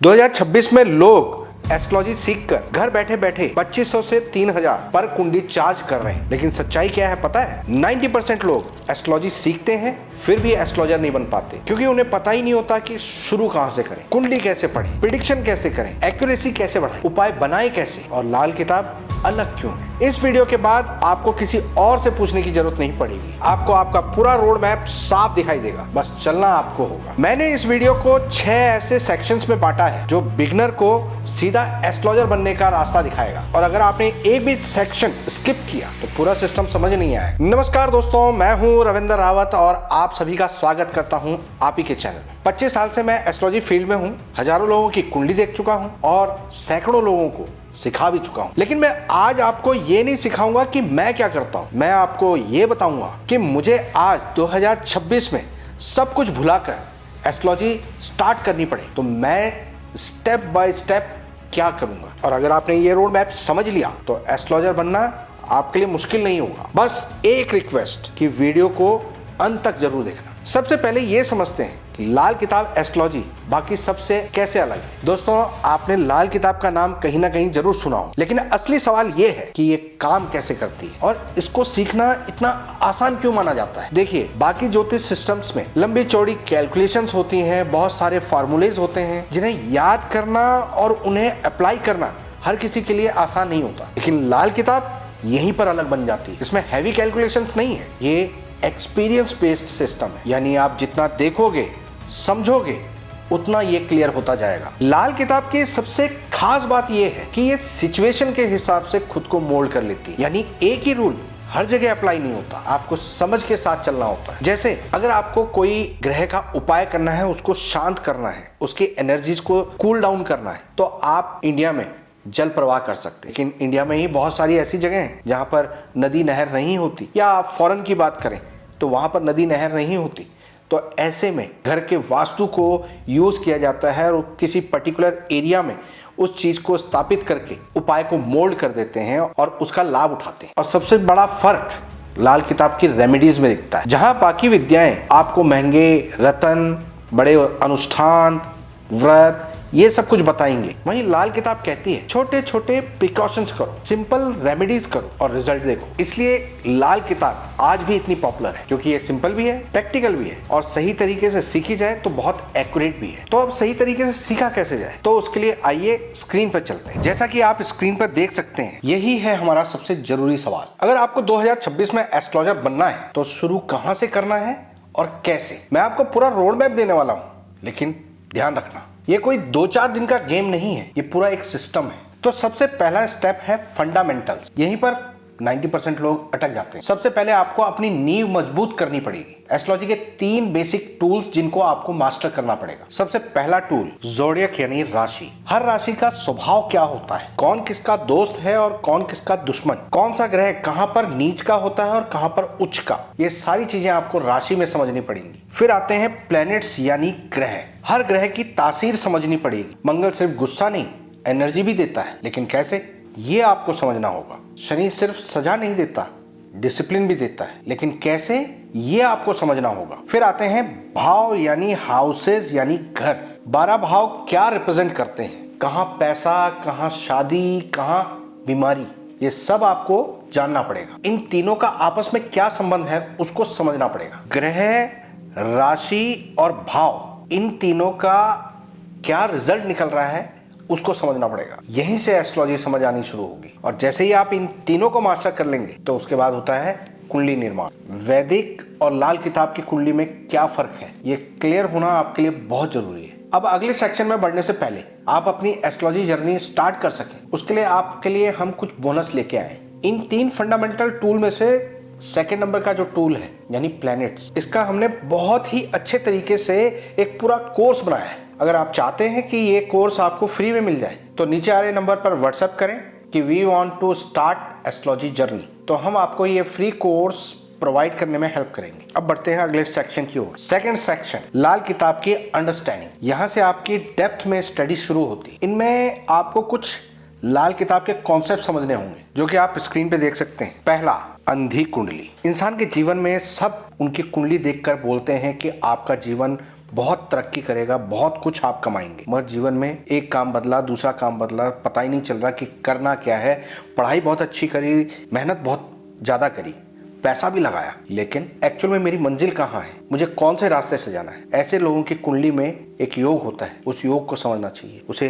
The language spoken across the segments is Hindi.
2026 में लोग एस्ट्रोलॉजी सीखकर घर बैठे बैठे 2500 से 3000 पर कुंडली चार्ज कर रहे हैं। लेकिन सच्चाई क्या है पता है? 90% लोग एस्ट्रोलॉजी सीखते हैं फिर भी एस्ट्रोलॉजर नहीं बन पाते, क्योंकि उन्हें पता ही नहीं होता कि शुरू कहां से करें, कुंडली कैसे पढ़ें, प्रिडिक्शन कैसे करें, एक्यूरेसी कैसे बढ़ाएं, उपाय बनाए कैसे, और लाल किताब अलग क्यों है। इस वीडियो के बाद आपको किसी और से पूछने की जरूरत नहीं पड़ेगी। आपको आपका पूरा रोड मैप साफ दिखाई देगा, बस चलना आपको होगा। मैंने इस वीडियो को 6 ऐसे सेक्शंस में बांटा है जो बिगनर को सीधा एस्ट्रोलॉजर बनने का रास्ता दिखाएगा, और अगर आपने एक भी सेक्शन स्किप किया तो पूरा सिस्टम समझ नहीं आएगा। नमस्कार दोस्तों, मैं हूं रविंद्र रावत और आप सभी का स्वागत करता हूं आप ही के चैनल में। 25 साल से मैं एस्ट्रोलॉजी फील्ड में हूं, हजारों लोगों की कुंडली देख चुका हूं और सैकड़ों लोगों को सिखा भी चुका हूं। लेकिन मैं आज आपको ये नहीं सिखाऊंगा कि मैं क्या करता हूं, मैं आपको ये बताऊंगा कि मुझे आज 2026 में सब कुछ भुलाकर एस्ट्रोलॉजी स्टार्ट करनी पड़े तो मैं स्टेप बाय स्टेप क्या करूंगा। और अगर आपने ये रोड मैप समझ लिया तो एस्ट्रोलॉजर बनना आपके लिए मुश्किल नहीं होगा। बस एक रिक्वेस्ट कि वीडियो को अंत तक जरूर देखना। सबसे पहले ये समझते हैं कि लाल किताब एस्ट्रोलॉजी बाकी सबसे कैसे अलग है। दोस्तों, आपने लाल किताब का नाम कहीं ना कहीं जरूर सुना हो, लेकिन असली सवाल ये है कि ये काम कैसे करती है और इसको सीखना इतना आसान क्यों माना जाता है। देखिए, बाकी ज्योतिष सिस्टम्स में लंबी चौड़ी कैलकुलेशंस होती हैं, बहुत सारे फॉर्मूलेज होते हैं जिन्हें याद करना और उन्हें अप्लाई करना हर किसी के लिए आसान नहीं होता। लेकिन लाल किताब यहीं पर अलग बन जाती है। इसमें हैवी कैलकुलेशंस नहीं है, ये एक्सपीरियंस बेस्ड सिस्टम है। यानी आप जितना देखोगे समझोगे उतना ये क्लियर होता जाएगा। लाल किताब की सबसे खास बात यह है कि ये सिचुएशन के हिसाब से खुद को मोल्ड कर लेती है। यानी एक ही रूल हर जगह अप्लाई नहीं होता, आपको समझ के साथ चलना होता है। जैसे अगर आपको कोई ग्रह का उपाय करना है, उसको शांत करना है, उसकी एनर्जीज को कूल डाउन करना है, तो आप इंडिया में जल प्रवाह कर सकते हैं। लेकिन इंडिया में ही बहुत सारी ऐसी जगह हैं जहां पर नदी नहर नहीं होती, या आप फॉरेन की बात करें तो वहां पर नदी नहर नहीं होती। तो ऐसे में घर के वास्तु को यूज किया जाता है और किसी पर्टिकुलर एरिया में उस चीज को स्थापित करके उपाय को मोल्ड कर देते हैं और उसका लाभ उठाते हैं। और सबसे बड़ा फर्क लाल किताब की रेमेडीज में दिखता है। जहां बाकी विद्याएं आपको महंगे रतन, बड़े अनुष्ठान, व्रत, ये सब कुछ बताएंगे, वहीं लाल किताब कहती है छोटे छोटे प्रिकॉशंस करो, सिंपल रेमेडीज करो और रिजल्ट देखो। इसलिए लाल किताब आज भी इतनी पॉपुलर है, क्योंकि ये सिंपल भी है, प्रैक्टिकल भी है और सही तरीके से सीखी जाए तो बहुत एक्यूरेट भी है। तो अब सही तरीके से सीखा कैसे जाए, तो उसके लिए आइए स्क्रीन पर चलते हैं। जैसा कि आप स्क्रीन पर देख सकते हैं, यही है हमारा सबसे जरूरी सवाल। अगर आपको 2026 में एस्ट्रोलॉजर बनना है तो शुरू कहां से करना है और कैसे। मैं आपको पूरा रोड मैप देने वाला हूं, लेकिन ध्यान रखना ये कोई 2-4 दिन का गेम नहीं है, ये पूरा एक सिस्टम है। तो सबसे पहला स्टेप है फंडामेंटल्स। यहीं पर 90% लोग अटक जाते हैं। सबसे पहले आपको अपनी नींव मजबूत करनी पड़ेगी। एस्ट्रोलॉजी के 3 बेसिक टूल्स जिनको आपको मास्टर करना पड़ेगा। सबसे पहला टूल ज़ोडिएक यानी राशि। हर राशि का स्वभाव क्या होता है, कौन किसका दोस्त है और कौन किसका दुश्मन, कौन सा ग्रह कहां पर नीच का होता है और कहां पर उच्च का, ये सारी चीजें आपको राशि में समझनी पड़ेंगी। फिर आते हैं प्लैनेट्स यानी ग्रह। हर ग्रह की तासीर समझनी पड़ेगी। मंगल सिर्फ गुस्सा नहीं, एनर्जी भी देता है, लेकिन कैसे, ये आपको समझना होगा। शनि सिर्फ सजा नहीं देता, डिसिप्लिन भी देता है, लेकिन कैसे, ये आपको समझना होगा। फिर आते हैं भाव यानी हाउसेस यानी घर। 12 भाव क्या रिप्रेजेंट करते हैं, कहां पैसा, कहां शादी, कहां बीमारी, ये सब आपको जानना पड़ेगा। इन तीनों का आपस में क्या संबंध है उसको समझना पड़ेगा। ग्रह, राशि और भाव, इन तीनों का क्या रिजल्ट निकल रहा है उसको समझना पड़ेगा। यहीं से एस्ट्रोलॉजी समझ आनी शुरू होगी। और जैसे ही आप इन तीनों को मास्टर कर लेंगे तो उसके बाद होता है कुंडली निर्माण। वैदिक और लाल किताब की कुंडली में क्या फर्क है, ये क्लियर होना आपके लिए बहुत जरूरी है। अब अगले सेक्शन में बढ़ने से पहले आप अपनी एस्ट्रोलॉजी जर्नी स्टार्ट कर सकें, उसके लिए आपके लिए हम कुछ बोनस लेके आए। इन 3 फंडामेंटल टूल में से सेकेंड नंबर का जो टूल है यानी प्लैनेट्स, इसका हमने बहुत ही अच्छे तरीके से एक पूरा कोर्स बनाया है। अगर आप चाहते हैं कि ये कोर्स आपको फ्री में मिल जाए तो नीचे आ रहे नंबर पर व्हाट्सएप करें कि we want to start astrology journey, तो हम आपको ये फ्री कोर्स प्रोवाइड करने में हेल्प करेंगे। अब बढ़ते हैं अगले सेक्शन की ओर। सेकंड सेक्शन, लाल किताब की अंडरस्टैंडिंग। यहाँ से आपकी डेप्थ में स्टडी शुरू होती है। इनमें आपको कुछ लाल किताब के कॉन्सेप्ट समझने होंगे जो कि आप स्क्रीन पे देख सकते हैं। पहला, अंधी कुंडली। इंसान के जीवन में सब उनकी कुंडली देखकर बोलते हैं कि आपका जीवन बहुत तरक्की करेगा, बहुत कुछ आप कमाएंगे। मगर जीवन में एक काम बदला, दूसरा काम बदला, पता ही नहीं चल रहा कि करना क्या है। पढ़ाई बहुत अच्छी करी, मेहनत बहुत ज़्यादा करी, पैसा भी लगाया, लेकिन एक्चुअल में मेरी मंजिल कहाँ है, मुझे कौन से रास्ते से जाना है। ऐसे लोगों की कुंडली में एक योग होता है, उस योग को समझना चाहिए। उसे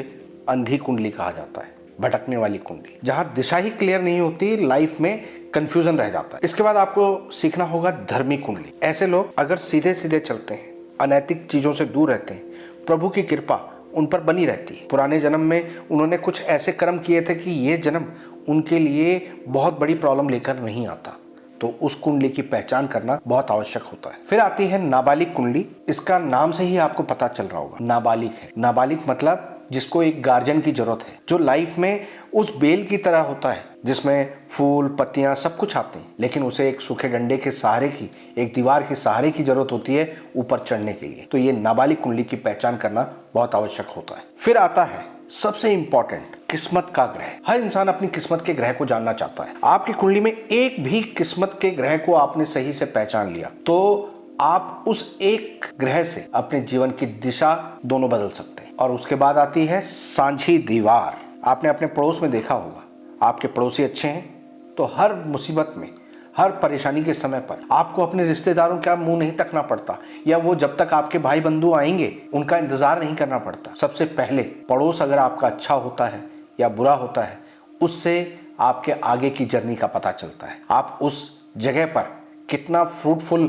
अंधी कुंडली कहा जाता है, भटकने वाली कुंडली, जहां दिशा ही क्लियर नहीं होती, लाइफ में कंफ्यूजन रह जाता है। इसके बाद आपको सीखना होगा धर्मी कुंडली। ऐसे लोग अगर सीधे सीधे चलते हैं, अनैतिक चीजों से दूर रहते हैं, प्रभु की कृपा उन पर बनी रहती है। पुराने जन्म में उन्होंने कुछ ऐसे कर्म किए थे कि ये जन्म उनके लिए बहुत बड़ी प्रॉब्लम लेकर नहीं आता। तो उस कुंडली की पहचान करना बहुत आवश्यक होता है। फिर आती है नाबालिग कुंडली। इसका नाम से ही आपको पता चल रहा होगा, नाबालिग है। नाबालिग मतलब जिसको एक गार्जियन की जरूरत है, जो लाइफ में उस बेल की तरह होता है जिसमें फूल पत्तियां सब कुछ आते हैं, लेकिन उसे एक सूखे डंडे के सहारे की, एक दीवार के सहारे की जरूरत होती है ऊपर चढ़ने के लिए। तो ये नाबालिग कुंडली की पहचान करना बहुत आवश्यक होता है। फिर आता है सबसे इंपॉर्टेंट, किस्मत का ग्रह। हर इंसान अपनी किस्मत के ग्रह को जानना चाहता है। आपकी कुंडली में एक भी किस्मत के ग्रह को आपने सही से पहचान लिया तो आप उस एक ग्रह से अपने जीवन की दिशा दोनों बदल सकते हैं। और उसके बाद आती है सांझी दीवार। आपने अपने पड़ोस में देखा होगा, आपके पड़ोसी अच्छे हैं तो हर मुसीबत में, हर परेशानी के समय पर आपको अपने रिश्तेदारों का मुंह नहीं तकना पड़ता, या वो जब तक आपके भाई बंधु आएंगे उनका इंतजार नहीं करना पड़ता। सबसे पहले पड़ोस अगर आपका अच्छा होता है या बुरा होता है, उससे आपके आगे की जर्नी का पता चलता है। आप उस जगह पर कितना फ्रूटफुल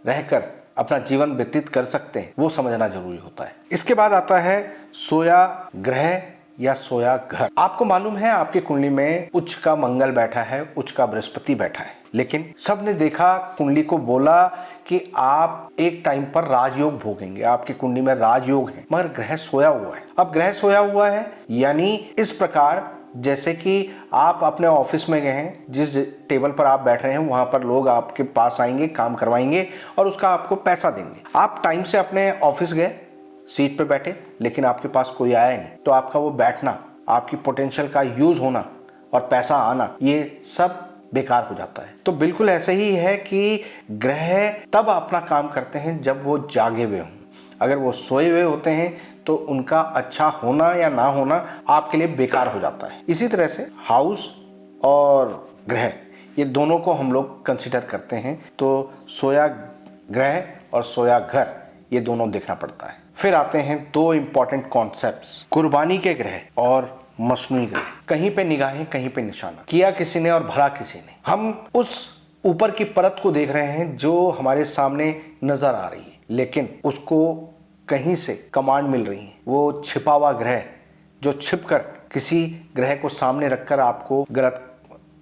रहकर अपना जीवन व्यतीत कर सकते हैं, वो समझना जरूरी होता है। इसके बाद आता है सोया ग्रह या सोया घर। आपको मालूम है आपकी कुंडली में उच्च का मंगल बैठा है, उच्च का बृहस्पति बैठा है, लेकिन सबने देखा, कुंडली को बोला कि आप एक टाइम पर राजयोग भोगेंगे, आपकी कुंडली में राजयोग है, मगर ग्रह सोया हुआ है। अब ग्रह सोया हुआ है यानी इस प्रकार जैसे कि आप अपने ऑफिस में गए हैं, जिस टेबल पर आप बैठ रहे हैं वहां पर लोग आपके पास आएंगे, काम करवाएंगे और उसका आपको पैसा देंगे। आप टाइम से अपने ऑफिस गए, सीट पे बैठे, लेकिन आपके पास कोई आया नहीं, तो आपका वो बैठना, आपकी पोटेंशियल का यूज होना और पैसा आना, ये सब बेकार हो जाता है। तो बिल्कुल ऐसे ही है कि ग्रह तब अपना काम करते हैं जब वो जागे हुए हों। अगर वो सोए हुए होते हैं तो उनका अच्छा होना या ना होना आपके लिए बेकार हो जाता है। इसी तरह से हाउस और ग्रह, ये दोनों को हम लोग कंसिडर करते हैं। तो सोया ग्रह और सोया घर, ये दोनों देखना पड़ता है। फिर आते हैं दो इंपॉर्टेंट कॉन्सेप्ट्स, कुर्बानी के ग्रह और मसनूई ग्रह। कहीं पे निगाहें, कहीं पे निशाना, किया किसी ने और भरा किसी ने। हम उस ऊपर की परत को देख रहे हैं जो हमारे सामने नजर आ रही है, लेकिन उसको कहीं से कमांड मिल रही है। वो छिपा हुआ ग्रह जो छिपकर किसी ग्रह को सामने रखकर आपको गलत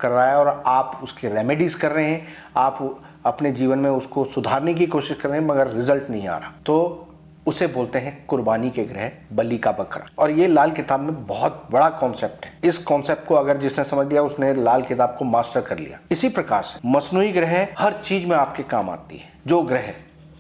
कर रहा है और आप उसके रेमेडीज कर रहे हैं, आप अपने जीवन में उसको सुधारने की कोशिश कर रहे हैं, मगर रिजल्ट नहीं आ रहा, तो उसे बोलते हैं कुर्बानी के ग्रह, बलि का बकरा। और ये लाल किताब में बहुत बड़ा कॉन्सेप्ट है। इस कॉन्सेप्ट को अगर जिसने समझ लिया उसने लाल किताब को मास्टर कर लिया। इसी प्रकार से मसनूई ग्रह हर चीज में आपके काम आती है। जो ग्रह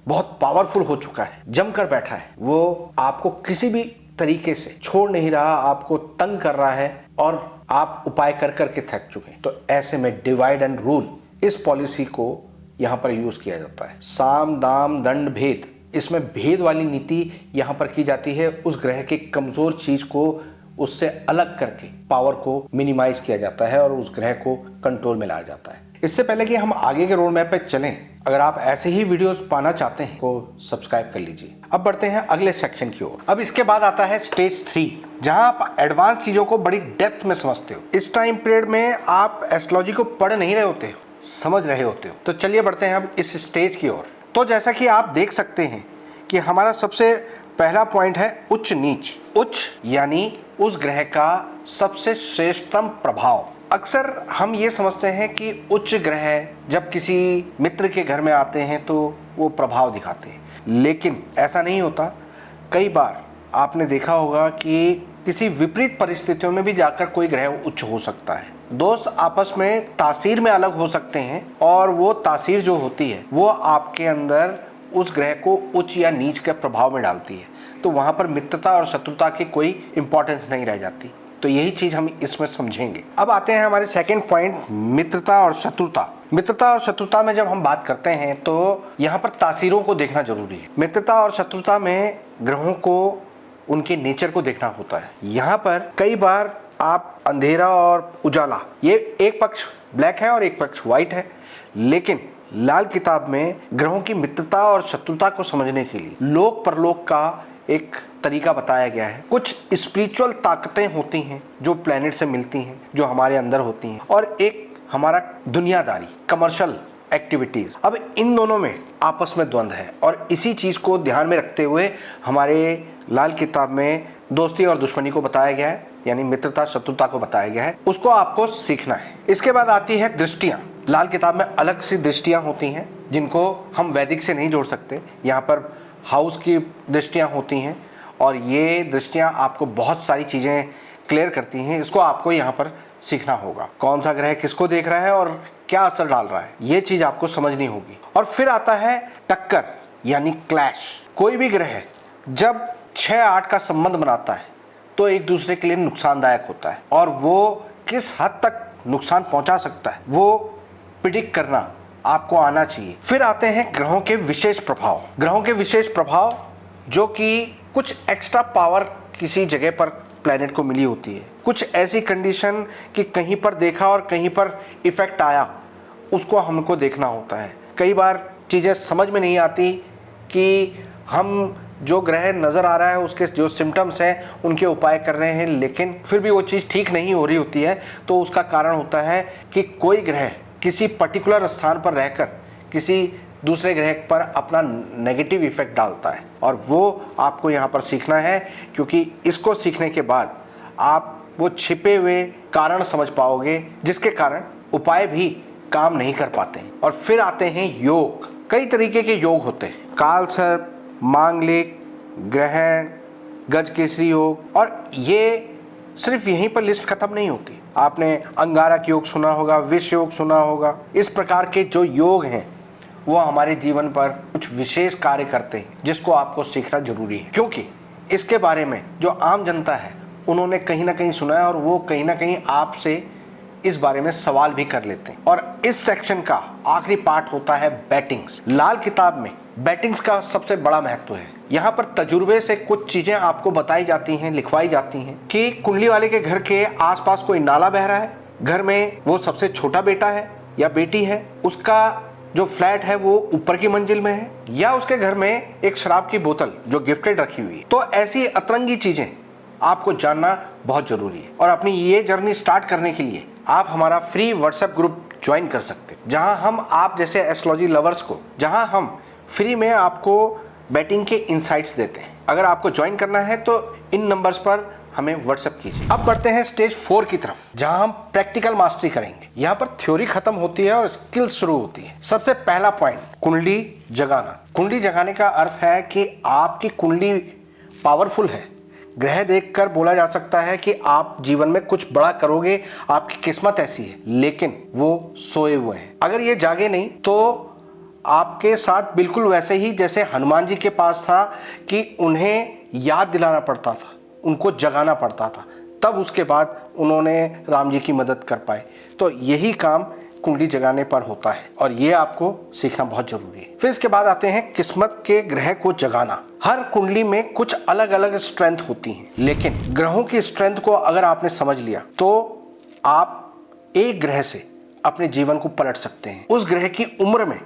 बहुत पावरफुल हो चुका है, जमकर बैठा है, वो आपको किसी भी तरीके से छोड़ नहीं रहा, आपको तंग कर रहा है और आप उपाय कर करके थक चुके हैं, तो ऐसे में डिवाइड एंड रूल, इस पॉलिसी को यहाँ पर यूज किया जाता है। साम दाम दंड भेद, इसमें भेद वाली नीति यहाँ पर की जाती है। उस ग्रह की कमजोर चीज को उससे अलग करके पावर को मिनिमाइज किया जाता है और उस ग्रह को कंट्रोल में लाया जाता है। इससे पहले कि हम आगे के रोड मैप पे चलें, अगर आप ऐसे ही वीडियोस पाना चाहते हैं तो सब्सक्राइब कर लीजिए। अब बढ़ते हैं अगले सेक्शन की ओर। अब इसके बाद आता है स्टेज 3, जहां आप एडवांस चीजों को बड़ी डेप्थ में समझते हो। इस टाइम पीरियड में आप एस्ट्रोलॉजी को पढ़ नहीं रहे होते हो, समझ रहे होते हो। तो चलिए बढ़ते हैं अब इस स्टेज की ओर। तो जैसा कि आप देख सकते हैं कि हमारा सबसे पहला पॉइंट है उच्च नीच। उच्च यानी उस ग्रह का सबसे श्रेष्ठतम प्रभाव। अक्सर हम ये समझते हैं कि उच्च ग्रह जब किसी मित्र के घर में आते हैं तो वो प्रभाव दिखाते हैं, लेकिन ऐसा नहीं होता। कई बार आपने देखा होगा कि किसी विपरीत परिस्थितियों में भी जाकर कोई ग्रह उच्च हो सकता है। दोस्त आपस में तासीर में अलग हो सकते हैं और वो तासीर जो होती है वो आपके अंदर उस ग्रह को उच्च या नीच के प्रभाव में डालती है। तो वहां पर मित्रता और शत्रुता की कोई इंपॉर्टेंस नहीं रह जाती। तो यही चीज हम इसमें समझेंगे। अब आते हैं हमारे सेकंड पॉइंट, मित्रता और शत्रुता। मित्रता और शत्रुता में जब हम बात करते हैं तो यहाँ पर तासीरों को देखना जरूरी है। मित्रता और शत्रुता में ग्रहों को उनके नेचर को देखना होता है। यहाँ पर कई बार आप अंधेरा और उजाला, ये एक पक्ष ब्लैक है और एक पक्ष व्हाइट है, लेकिन लाल किताब में ग्रहों की मित्रता और शत्रुता को समझने के लिए लोक परलोक का एक तरीका बताया गया है। कुछ स्पिरिचुअल ताकतें होती हैं जो प्लेनेट से मिलती हैं, जो हमारे अंदर होती हैं, और एक हमारा दुनियादारी, कमर्शियल एक्टिविटीज। अब इन दोनों में आपस में द्वंद्व है और इसी चीज को ध्यान में रखते हुए हमारे लाल किताब में दोस्ती और दुश्मनी को बताया गया है, यानी मित्रता शत्रुता को बताया गया है। उसको आपको सीखना है। इसके बाद आती है दृष्टियां। लाल किताब में अलग सी दृष्टियां होती हैं जिनको हम वैदिक से नहीं जोड़ सकते। यहाँ पर हाउस की दृष्टियां होती हैं और ये दृष्टियां आपको बहुत सारी चीजें क्लियर करती हैं। इसको आपको यहाँ पर सीखना होगा। कौन सा ग्रह किसको देख रहा है और क्या असर डाल रहा है, ये चीज आपको समझनी होगी। और फिर आता है टक्कर यानी क्लैश। कोई भी ग्रह जब 6-8 का संबंध बनाता है तो एक दूसरे के लिए नुकसानदायक होता है और वो किस हद तक नुकसान पहुंचा सकता है वो प्रिडिक्ट करना आपको आना चाहिए। फिर आते हैं ग्रहों के विशेष प्रभाव। ग्रहों के विशेष प्रभाव जो कि कुछ एक्स्ट्रा पावर किसी जगह पर प्लेनेट को मिली होती है, कुछ ऐसी कंडीशन कि कहीं पर देखा और कहीं पर इफेक्ट आया, उसको हमको देखना होता है। कई बार चीज़ें समझ में नहीं आती कि हम जो ग्रह नज़र आ रहा है उसके जो सिम्टम्स हैं उनके उपाय कर रहे हैं, लेकिन फिर भी वो चीज़ ठीक नहीं हो रही होती है। तो उसका कारण होता है कि कोई ग्रह किसी पर्टिकुलर स्थान पर रहकर किसी दूसरे ग्रह पर अपना नेगेटिव इफेक्ट डालता है और वो आपको यहाँ पर सीखना है, क्योंकि इसको सीखने के बाद आप वो छिपे हुए कारण समझ पाओगे जिसके कारण उपाय भी काम नहीं कर पाते। और फिर आते हैं योग। कई तरीके के योग होते हैं, काल सर्प, मांगलिक, ग्रहण, गजकेसरी योग, और ये सिर्फ यहीं पर लिस्ट खत्म नहीं होती। आपने अंगारक योग सुना होगा, विष योग सुना होगा। इस प्रकार के जो योग हैं वो हमारे जीवन पर कुछ विशेष कार्य करते हैं जिसको आपको सीखना जरूरी है, क्योंकि इसके बारे में जो आम जनता है उन्होंने कहीं ना कहीं सुना है और वो कहीं ना कहीं आपसे इस बारे में सवाल भी कर लेते हैं। और इस सेक्शन का आखिरी पार्ट होता है बैटिंग्स। लाल किताब में बैटिंग्स का सबसे बड़ा महत्व है। यहाँ पर तजुर्बे से कुछ चीजें आपको बताई जाती हैं, लिखवाई जाती हैं कि कुंडली वाले के घर के आसपास कोई नाला बह रहा है, घर में वो सबसे छोटा बेटा है या बेटी है, उसका जो फ्लैट है वो ऊपर की मंजिल में है, या उसके घर में एक शराब की बोतल जो गिफ्टेड रखी हुई है। तो ऐसी अतरंगी चीजें आपको जानना बहुत जरूरी है। और अपनी ये जर्नी स्टार्ट करने के लिए आप हमारा फ्री व्हाट्सएप ग्रुप ज्वाइन कर सकते हैं, जहां हम आप जैसे एस्ट्रोलॉजी लवर्स को, जहां हम फ्री में आपको बैटिंग के इनसाइट्स देते हैं। अगर आपको ज्वाइन करना है तो इन नंबर्स पर हमें व्हाट्सएप कीजिए। अब बढ़ते हैं स्टेज 4 की तरफ, जहां हम प्रैक्टिकल मास्टरी करेंगे। यहाँ पर थ्योरी खत्म होती है और स्किल्स शुरू होती है। सबसे पहला पॉइंट, कुंडली जगाना। कुंडली जगाने का अर्थ है कि आपकी कुंडली पावरफुल है। ग्रह देखकर बोला जा सकता है कि आप जीवन में कुछ बड़ा करोगे, आपकी किस्मत ऐसी है, लेकिन वो सोए हुए हैं। अगर ये जागे नहीं तो आपके साथ बिल्कुल वैसे ही जैसे हनुमान जी के पास था कि उन्हें याद दिलाना पड़ता था, उनको जगाना पड़ता था, तब उसके बाद उन्होंने राम जी की मदद कर पाए। तो यही काम कुंडली जगाने पर होता है और ये आपको सीखना बहुत जरूरी है। फिर इसके बाद आते हैं किस्मत के ग्रह को जगाना। हर कुंडली में कुछ अलग अलग स्ट्रेंथ होती हैं, लेकिन ग्रहों की स्ट्रेंथ को अगर आपने समझ लिया तो आप एक ग्रह से अपने जीवन को पलट सकते हैं। उस ग्रह की उम्र में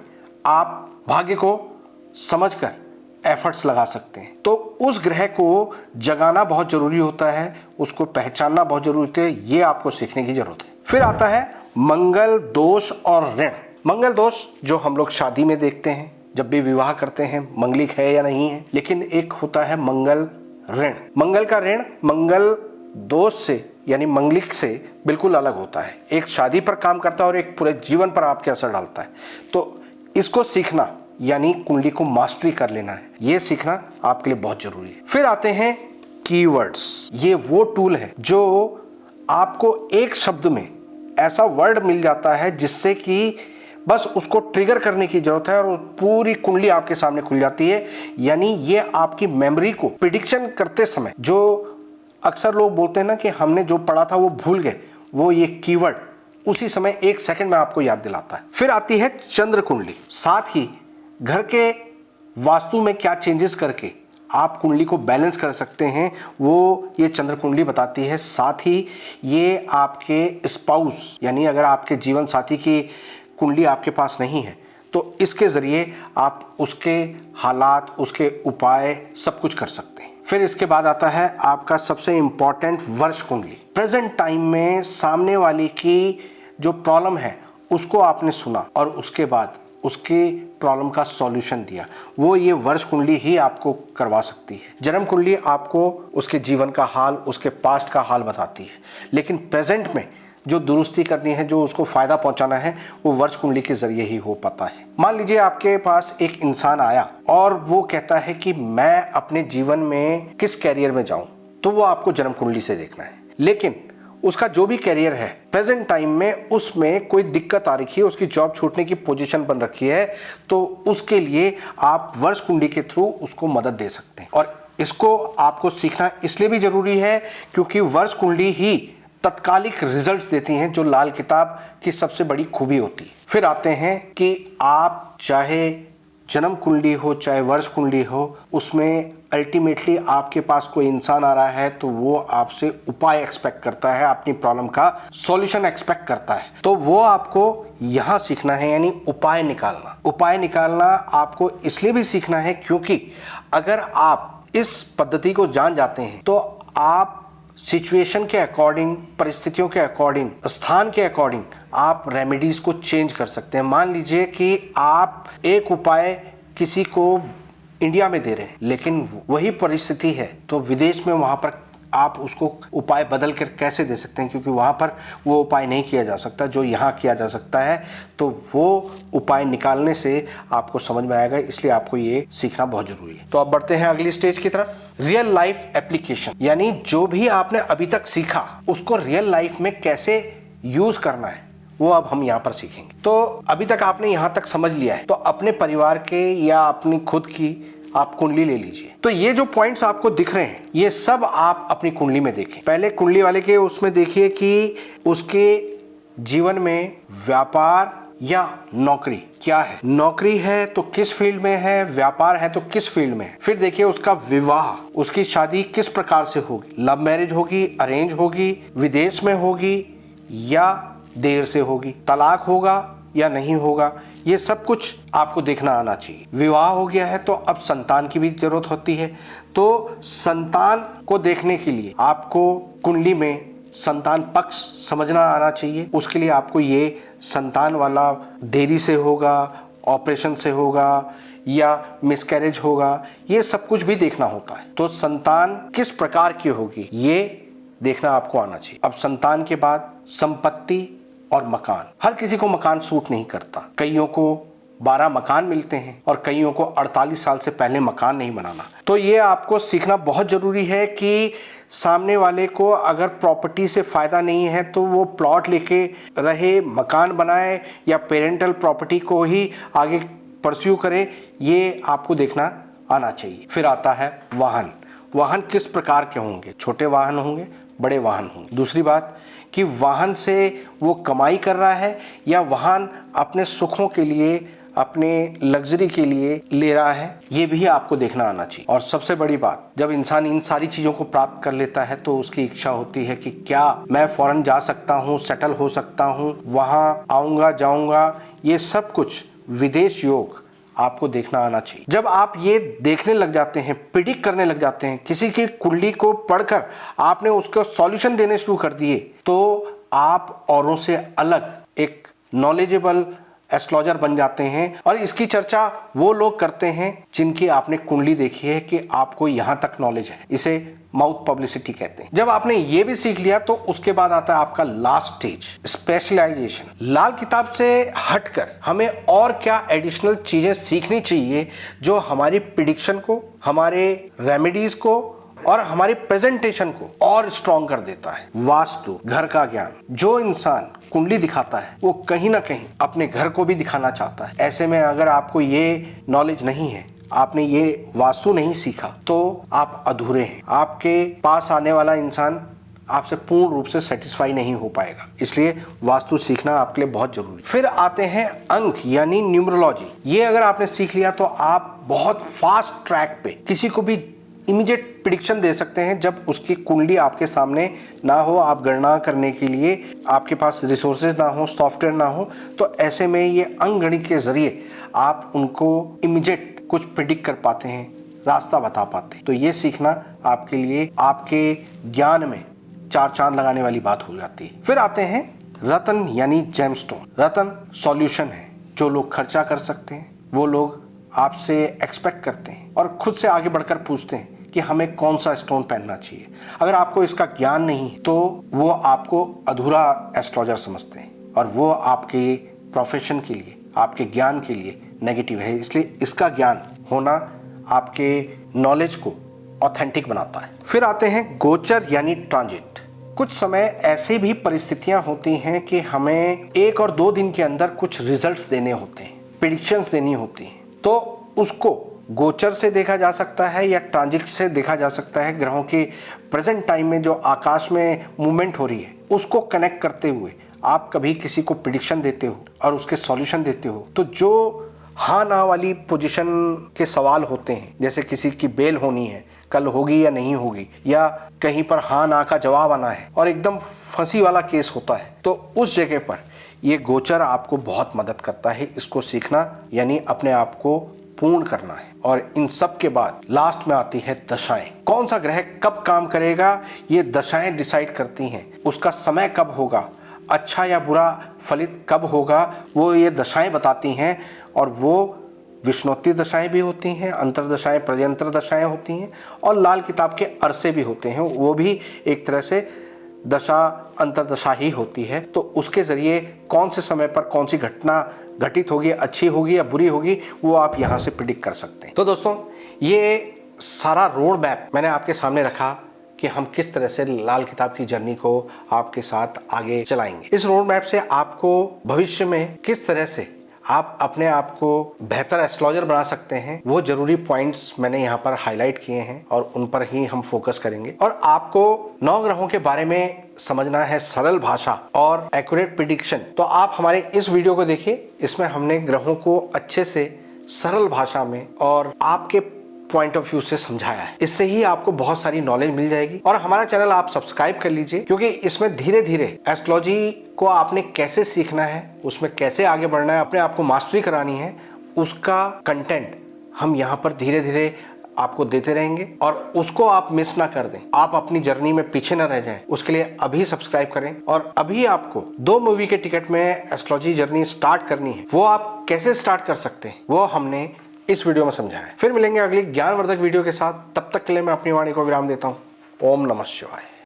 आप भाग्य को समझकर एफर्ट्स लगा सकते हैं। तो उस ग्रह को जगाना बहुत जरूरी होता है, उसको पहचानना बहुत जरूरी है। ये आपको सीखने की जरूरत है। फिर आता है मंगल दोष और ऋण। मंगल दोष जो हम लोग शादी में देखते हैं, जब भी विवाह करते हैं, मंगलिक है या नहीं है, लेकिन एक होता है मंगल ऋण। मंगल का ऋण मंगल दोष से यानी मंगलिक से बिल्कुल अलग होता है। एक शादी पर काम करता है और एक पूरे जीवन पर आपके असर डालता है। तो इसको सीखना यानी कुंडली को मास्टरी कर लेना है, ये सीखना आपके लिए बहुत जरूरी है। फिर आते हैं कीवर्ड्स। ये वो टूल है जो आपको एक शब्द में ऐसा वर्ड मिल जाता है जिससे कि बस उसको ट्रिगर करने की जरूरत है और पूरी कुंडली आपके सामने खुल जाती है। यानी ये आपकी मेमोरी को प्रिडिक्शन करते समय, जो अक्सर लोग बोलते हैं ना कि हमने जो पढ़ा था वो भूल गए, वो ये कीवर्ड उसी समय 1 सेकंड में आपको याद दिलाता है। फिर आती है चंद्र कुंडली। साथ ही घर के वास्तु में क्या चेंजेस करके आप कुंडली को बैलेंस कर सकते हैं, वो ये चंद्र कुंडली बताती है। साथ ही ये आपके स्पाउस यानी अगर आपके जीवन साथी की कुंडली आपके पास नहीं है तो इसके ज़रिए आप उसके हालात, उसके उपाय सब कुछ कर सकते हैं। फिर इसके बाद आता है आपका सबसे इम्पॉर्टेंट वर्ष कुंडली। प्रेजेंट टाइम में सामने वाले की जो प्रॉब्लम है उसको आपने सुना और उसके बाद उसकी प्रॉब्लम का सॉल्यूशन दिया, वो ये वर्ष कुंडली ही आपको करवा सकती है। जन्म कुंडली आपको उसके जीवन का हाल, उसके पास्ट का हाल बताती है, लेकिन प्रेजेंट में जो दुरुस्ती करनी है, जो उसको फायदा पहुंचाना है, वो वर्ष कुंडली के जरिए ही हो पाता है। मान लीजिए आपके पास एक इंसान आया और वो कहता है कि मैं अपने जीवन में किस कैरियर में जाऊं, तो वो आपको जन्म कुंडली से देखना है। लेकिन उसका जो भी कैरियर है प्रेजेंट टाइम में उसमें कोई दिक्कत आ रखी है, उसकी जॉब छूटने की पोजीशन बन रखी है, तो उसके लिए आप वर्ष कुंडली के थ्रू उसको मदद दे सकते हैं। और इसको आपको सीखना इसलिए भी जरूरी है क्योंकि वर्ष कुंडली ही तत्कालिक रिजल्ट्स देती हैं, जो लाल किताब की सबसे बड़ी खूबी होती है। फिर आते हैं कि आप चाहे जन्म कुंडली हो चाहे वर्ष कुंडली हो, उसमें अल्टीमेटली आपके पास कोई इंसान आ रहा है तो वो आपसे उपाय एक्सपेक्ट करता है, अपनी प्रॉब्लम का सॉल्यूशन एक्सपेक्ट करता है। तो वो आपको यहाँ सीखना है, यानी उपाय निकालना। उपाय निकालना आपको इसलिए भी सीखना है क्योंकि अगर आप इस पद्धति को जान जाते हैं तो आप सिचुएशन के अकॉर्डिंग, परिस्थितियों के अकॉर्डिंग, स्थान के अकॉर्डिंग आप रेमेडीज को चेंज कर सकते हैं। मान लीजिए कि आप एक उपाय किसी को इंडिया में दे रहे हैं, लेकिन वही परिस्थिति है तो विदेश में, वहां पर आप उसको उपाय बदल कर कैसे दे सकते हैं, क्योंकि वहां पर वो उपाय नहीं किया जा सकता जो यहाँ किया जा सकता है। तो वो उपाय निकालने से आपको समझ में आएगा, इसलिए आपको ये सीखना बहुत जरूरी है। तो अब बढ़ते हैं अगली स्टेज की तरफ, रियल लाइफ एप्लीकेशन। यानी जो भी आपने अभी तक सीखा उसको रियल लाइफ में कैसे यूज करना है, वो अब हम यहाँ पर सीखेंगे। तो अभी तक आपने यहाँ तक समझ लिया है, तो अपने परिवार के या अपनी खुद की आप कुंडली ले लीजिए। तो ये जो पॉइंट्स आपको दिख रहे हैं ये सब आप अपनी कुंडली में देखें। पहले कुंडली वाले के उसमें देखिए कि उसके जीवन में व्यापार या नौकरी क्या है। नौकरी है तो किस फील्ड में है, व्यापार है तो किस फील्ड में है। फिर देखिए उसका विवाह, उसकी शादी किस प्रकार से होगी, लव मैरिज होगी, अरेंज होगी, विदेश में होगी या देर से होगी, तलाक होगा या नहीं होगा, ये सब कुछ आपको देखना आना चाहिए। विवाह हो गया है तो अब संतान की भी जरूरत होती है, तो संतान को देखने के लिए आपको कुंडली में संतान पक्ष समझना आना चाहिए। उसके लिए आपको ये संतान वाला देरी से होगा, ऑपरेशन से होगा या मिसकैरेज होगा, ये सब कुछ भी देखना होता है। तो संतान किस प्रकार की होगी ये देखना आपको आना चाहिए। अब संतान के बाद संपत्ति और मकान। हर किसी को मकान सूट नहीं करता, कईयों को 12 मकान मिलते हैं और कईयों को 48 साल से पहले मकान नहीं बनाना। तो ये आपको सीखना बहुत जरूरी है कि सामने वाले को अगर प्रॉपर्टी से फायदा नहीं है तो वो प्लॉट लेके रहे, मकान बनाए या पेरेंटल प्रॉपर्टी को ही आगे परस्यू करे, ये आपको देखना आना चाहिए। फिर आता है वाहन। वाहन किस प्रकार के होंगे, छोटे वाहन होंगे, बड़े वाहन होंगे। दूसरी बात कि वाहन से वो कमाई कर रहा है या वाहन अपने सुखों के लिए, अपने लग्जरी के लिए ले रहा है, ये भी आपको देखना आना चाहिए। और सबसे बड़ी बात, जब इंसान इन सारी चीज़ों को प्राप्त कर लेता है तो उसकी इच्छा होती है कि क्या मैं फॉरेन जा सकता हूँ, सेटल हो सकता हूँ, वहाँ आऊँगा जाऊँगा, ये सब कुछ विदेश योग आपको देखना आना चाहिए। जब आप ये देखने लग जाते हैं, प्रिडिक्ट करने लग जाते हैं, किसी की कुंडली को पढ़कर आपने उसको सॉल्यूशन देने शुरू कर दिए, तो आप औरों से अलग एक नॉलेजेबल एस्ट्रोलॉजर बन जाते हैं। और इसकी चर्चा वो लोग करते हैं जिनकी आपने कुंडली देखी है कि आपको यहाँ तक नॉलेज है। इसे माउथ पब्लिसिटी कहते हैं। जब आपने ये भी सीख लिया तो उसके बाद आता है आपका लास्ट स्टेज, स्पेशलाइजेशन। लाल किताब से हटकर हमें और क्या एडिशनल चीजें सीखनी चाहिए जो हमारी प्रिडिक्शन को, हमारे रेमेडीज को और हमारी प्रेजेंटेशन को और स्ट्रॉन्ग कर देता है। वास्तु, घर का ज्ञान। जो इंसान कुंडली दिखाता है वो कहीं ना कहीं अपने घर को भी दिखाना चाहता है। ऐसे में अगर आपको ये नॉलेज नहीं है, आपने ये वास्तु नहीं सीखा, तो आप अधूरे हैं। आपके पास आने वाला इंसान आपसे पूर्ण रूप से सेटिस्फाई नहीं हो पाएगा। इसलिए वास्तु सीखना आपके लिए बहुत जरूरी। फिर आते हैं अंक यानी न्यूमरोलॉजी। ये अगर आपने सीख लिया तो आप बहुत फास्ट ट्रैक पे किसी को भी इमीडिएट प्रिडिक्शन दे सकते हैं। जब उसकी कुंडली आपके सामने ना हो, आप गणना करने के लिए आपके पास रिसोर्सेज ना हो, सॉफ्टवेयर ना हो, तो ऐसे में ये अंकगणित के जरिए आप उनको इमीडिएट कुछ प्रिडिक्ट कर पाते हैं, रास्ता बता पाते हैं। तो ये सीखना आपके लिए आपके ज्ञान में 4 चांद लगाने वाली बात हो जाती है। फिर आते हैं रत्न यानी जेमस्टोन। रत्न सॉल्यूशन है। जो लोग खर्चा कर सकते हैं वो लोग आपसे एक्सपेक्ट करते हैं और खुद से आगे बढ़कर पूछते हैं कि हमें कौन सा स्टोन पहनना चाहिए। अगर आपको इसका ज्ञान नहीं है तो वो आपको अधूरा एस्ट्रोलॉजर समझते हैं और वो आपके प्रोफेशन के लिए, आपके ज्ञान के लिए नेगेटिव है। इसलिए इसका ज्ञान होना आपके नॉलेज को ऑथेंटिक बनाता है। फिर आते हैं गोचर यानी ट्रांजिट। कुछ समय ऐसे भी परिस्थितियां होती हैं कि हमें 1 और 2 दिन के अंदर कुछ रिजल्ट्स देने होते हैं, प्रेडिक्शंस देनी होती हैं। तो उसको गोचर से देखा जा सकता है या ट्रांजिट से देखा जा सकता है। ग्रहों के प्रेजेंट टाइम में जो आकाश में मूवमेंट हो रही है उसको कनेक्ट करते हुए आप कभी किसी को प्रेडिक्शन देते हो और उसके सॉल्यूशन देते हो, तो जो हाँ ना वाली पोजीशन के सवाल होते हैं, जैसे किसी की बेल होनी है, कल होगी या नहीं होगी, या कहीं पर हाँ ना का जवाब आना है और एकदम फंसी वाला केस होता है, तो उस जगह पर ये गोचर आपको बहुत मदद करता है। इसको सीखना यानी अपने आप को पूर्ण करना है। और इन सब के बाद लास्ट में आती है दशाएं। कौन सा ग्रह कब काम करेगा ये दशाएं डिसाइड करती हैं। उसका समय कब होगा, अच्छा या बुरा फलित कब होगा, वो ये दशाएं बताती हैं। और वो विष्णोत्ती दशाएं भी होती हैं, अंतर्दशाएं, प्रत्यंतर दशाएं होती हैं और लाल किताब के अरसे भी होते हैं। वो भी एक तरह से दशा अंतर्दशा ही होती है। तो उसके जरिए कौन से समय पर कौन सी घटना घटित होगी, अच्छी होगी या बुरी होगी, वो आप यहाँ से प्रिडिक्ट कर सकते हैं। तो दोस्तों, ये सारा रोड मैप मैंने आपके सामने रखा कि हम किस तरह से लाल किताब की जर्नी को आपके साथ आगे चलाएंगे। इस रोड मैप से आपको भविष्य में किस तरह से आप अपने आप को बेहतर एस्ट्रोलॉजर बना सकते हैं, वो जरूरी पॉइंट्स मैंने यहाँ पर हाईलाइट किए हैं और उन पर ही हम फोकस करेंगे। और आपको 9 ग्रहों के बारे में समझना है सरल भाषा और एक्यूरेट प्रेडिक्शन, तो आप हमारे इस वीडियो को देखिए। इसमें हमने ग्रहों को अच्छे से सरल भाषा में और आपके पॉइंट ऑफ व्यू से समझाया है। इससे ही आपको बहुत सारी नॉलेज मिल जाएगी। और हमारा चैनल आप सब्सक्राइब कर लीजिए, क्योंकि इसमें धीरे धीरे एस्ट्रोलॉजी को आपने कैसे सीखना है, उसमें कैसे आगे बढ़ना है, अपने आप को मास्टरी करानी है, उसका कंटेंट हम यहाँ पर धीरे धीरे आपको देते रहेंगे और उसको आप मिस ना कर दें, आप अपनी जर्नी में पीछे ना रह जाएं। उसके लिए अभी सब्सक्राइब करें। और अभी आपको 2 मूवी के टिकट में एस्ट्रोलॉजी जर्नी स्टार्ट करनी है, वो आप कैसे स्टार्ट कर सकते हैं वो हमने इस वीडियो में समझाया है। फिर मिलेंगे अगली ज्ञानवर्धक वीडियो के साथ। तब तक के लिए मैं अपनी वाणी को विराम देता हूँ। ओम नमः शिवाय।